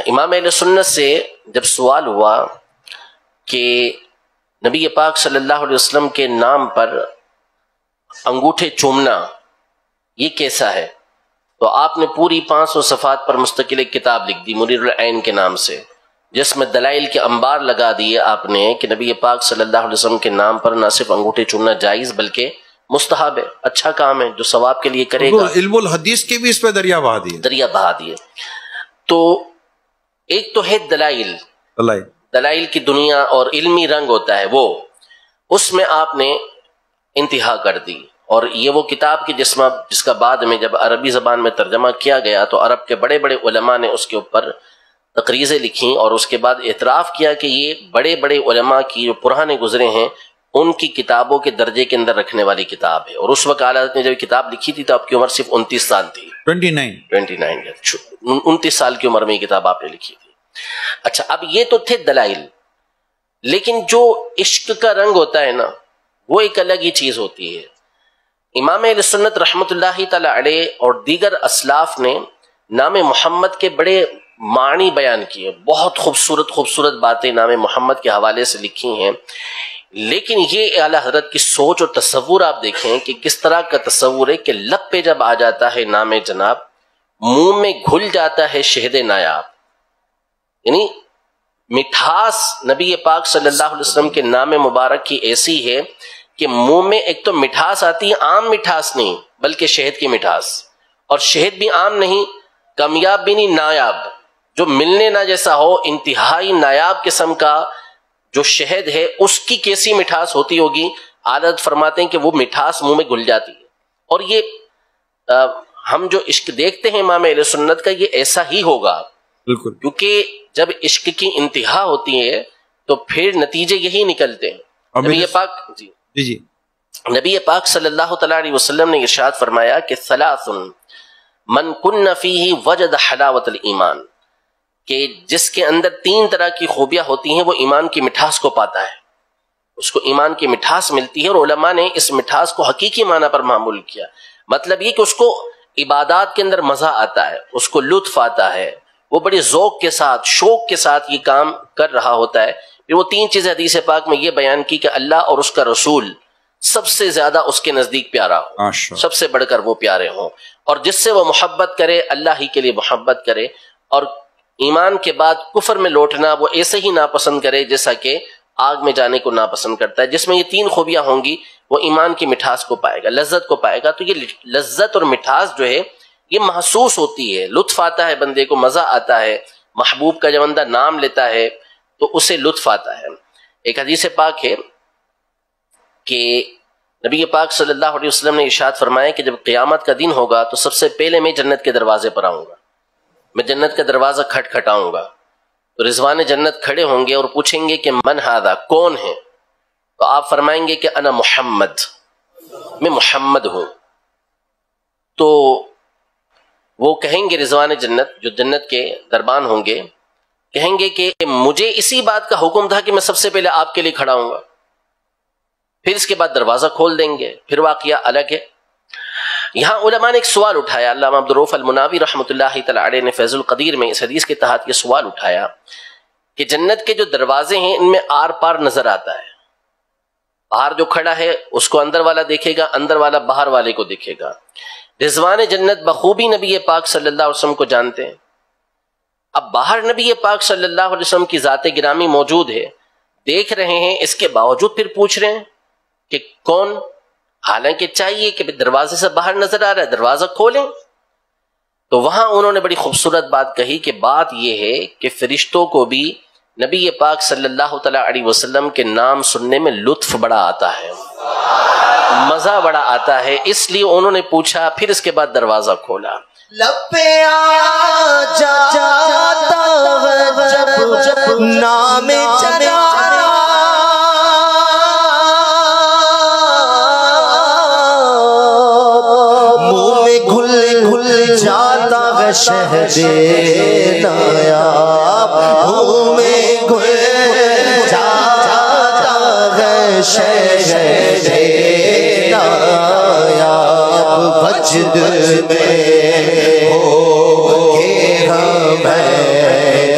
امام اہل سنت سے جب سوال ہوا کہ نبی پاک صلی اللہ علیہ وسلم کے نام پر انگوٹھے چومنا یہ کیسا ہے، تو آپ نے پوری 500 صفحات پر مستقل ایک کتاب لکھ دی منیر العین کے نام سے، جس میں دلائل کے انبار لگا دیے آپ نے کہ نبی پاک صلی اللہ علیہ وسلم کے نام پر نہ صرف انگوٹھے چومنا جائز بلکہ مستحب ہے، اچھا کام ہے، جو ثواب کے لیے کرے گا۔ علم الحدیث کے بھی اس پہ دریا بہا دیے۔ تو ایک تو ہے دلائل کی دنیا اور علمی رنگ ہوتا ہے، وہ اس میں آپ نے انتہا کر دی، اور یہ وہ کتاب کی جس کا بعد میں جب عربی زبان میں ترجمہ کیا گیا تو عرب کے بڑے بڑے علماء نے اس کے اوپر تقریزیں لکھیں، اور اس کے بعد اعتراف کیا کہ یہ بڑے بڑے علماء کی جو پرانے گزرے ہیں ان کی کتابوں کے درجے کے اندر رکھنے والی کتاب ہے۔ اور اس وقت اعلیٰ حضرت نے جب کتاب لکھی تھی تو آپ کی عمر صرف 29 سال تھی، 29 سال کی عمر میں یہ کتاب آپ نے لکھی تھی۔ اچھا، اب یہ تو تھے دلائل، لیکن جو عشق کا رنگ ہوتا ہے نا وہ ایک الگ ہی چیز ہوتی ہے۔ امام اہل سنت رحمۃ اللہ تعالی علیہ اور دیگر اسلاف نے نام محمد کے بڑے معنی بیان کیے، بہت خوبصورت باتیں نام محمد کے حوالے سے لکھی ہیں، لیکن یہ اعلیٰ حضرت کی سوچ اور تصور آپ دیکھیں کہ کس طرح کا تصور ہے کہ لب پہ جب آ جاتا ہے نام جناب، منہ میں گھل جاتا ہے شہد نایاب، یعنی مٹھاس نبی پاک صلی اللہ علیہ وسلم کے نام مبارک کی ایسی ہے کہ منہ میں ایک تو مٹھاس آتی ہے، عام مٹھاس نہیں بلکہ شہد کی مٹھاس، اور شہد بھی عام نہیں، کامیاب بھی نہیں، نایاب، جو ملنے نہ جیسا ہو، انتہائی نایاب قسم کا جو شہد ہے اس کی کیسی مٹھاس ہوتی ہوگی۔ عادت فرماتے ہیں کہ وہ مٹھاس منہ میں گھل جاتی ہے، اور یہ ہم جو عشق دیکھتے ہیں امام اہل سنت کا یہ ایسا ہی ہوگا، بالکل، کیونکہ جب عشق کی انتہا ہوتی ہے تو پھر نتیجے یہی نکلتے ہیں۔ نبی پاک صلی اللہ تعالیٰ علیہ وسلم نے ارشاد فرمایا کہ ثلاث من کن فیہ وجد حلاوت الایمان، کہ جس کے اندر 3 طرح کی خوبیاں ہوتی ہیں وہ ایمان کی مٹھاس کو پاتا ہے، اس کو ایمان کی مٹھاس ملتی ہے، اور علماء نے اس مٹھاس کو حقیقی معنی پر معمول کیا، مطلب یہ کہ اس کو عبادات کے اندر مزہ آتا ہے، اس کو لطف آتا ہے، وہ بڑے ذوق کے ساتھ شوق کے ساتھ یہ کام کر رہا ہوتا ہے۔ پھر وہ 3 چیزیں حدیث پاک میں یہ بیان کی کہ اللہ اور اس کا رسول سب سے زیادہ اس کے نزدیک پیارا ہو، سب سے بڑھ کر وہ پیارے ہوں، اور جس سے وہ محبت کرے اللہ ہی کے لیے محبت کرے، اور ایمان کے بعد کفر میں لوٹنا وہ ایسے ہی ناپسند کرے جیسا کہ آگ میں جانے کو ناپسند کرتا ہے۔ جس میں یہ 3 خوبیاں ہوں گی وہ ایمان کی مٹھاس کو پائے گا، لذت کو پائے گا۔ تو یہ لذت اور مٹھاس جو ہے یہ محسوس ہوتی ہے، لطف آتا ہے، بندے کو مزہ آتا ہے، محبوب کا جب بندہ نام لیتا ہے تو اسے لطف آتا ہے۔ ایک حدیث پاک ہے کہ نبی پاک صلی اللہ علیہ وسلم نے ارشاد فرمایا کہ جب قیامت کا دن ہوگا تو سب سے پہلے میں جنت کے دروازے پر آؤں گا، میں جنت کا دروازہ کھٹکھٹاؤں گا، تو رضوان جنت کھڑے ہوں گے اور پوچھیں گے کہ من ھذا، کون ہے؟ تو آپ فرمائیں گے کہ انا محمد، میں محمد ہوں۔ تو وہ کہیں گے رضوان جنت، جو جنت کے دربان ہوں گے، کہیں گے کہ مجھے اسی بات کا حکم تھا کہ میں سب سے پہلے آپ کے لیے کھڑا ہوں گا۔ پھر اس کے بعد دروازہ کھول دیں گے، پھر واقعہ الگ ہے۔ یہاں علماء نے ایک سوال اٹھایا، علامہ عبدالرؤف المناوی رحمۃ اللہ تعالی علیہ نے فیض القدیر میں اس حدیث کے تحت یہ سوال اٹھایا کہ جنت کے جو دروازے ہیں ان میں آر پار نظر آتا ہے، باہر جو کھڑا ہے اس کو اندر والا دیکھے گا، اندر والا باہر والے کو دیکھے گا۔ رضوان جنت بخوبی نبی پاک صلی اللہ علیہ وسلم کو جانتے ہیں۔ اب باہر نبی پاک صلی اللہ علیہ وسلم کی ذات گرامی موجود ہے، دیکھ رہے ہیں، اس کے باوجود پھر پوچھ رہے ہیں کہ کون؟ حالانکہ چاہیے کہ دروازے سے باہر نظر آ رہا ہے، دروازہ کھولیں۔ تو وہاں انہوں نے بڑی خوبصورت بات کہی کہ بات یہ ہے کہ فرشتوں کو بھی نبی پاک صلی اللہ تعالی علیہ وسلم کے نام سننے میں لطف بڑا آتا ہے، مزہ بڑا آتا ہے، اس لیے انہوں نے پوچھا، پھر اس کے بعد دروازہ کھولا۔ لب پہ آ جاتا ہے جب نام چلا، منہ میں گھل جاتا ہے شہد نایاب، منہ میں گھل جاتا ہے شہد نایاب، وجد میں ہو کے ہمیں